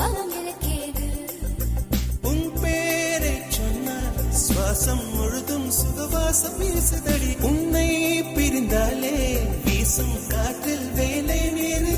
பலம் எனக்கேது. உன் பேரை சொன்னால் சுவாசம் முழுதும் சுகவாசம் வீசுதடி. உன்னை பிரிந்தாலே வீசும் காற்றில் வேலை நீர்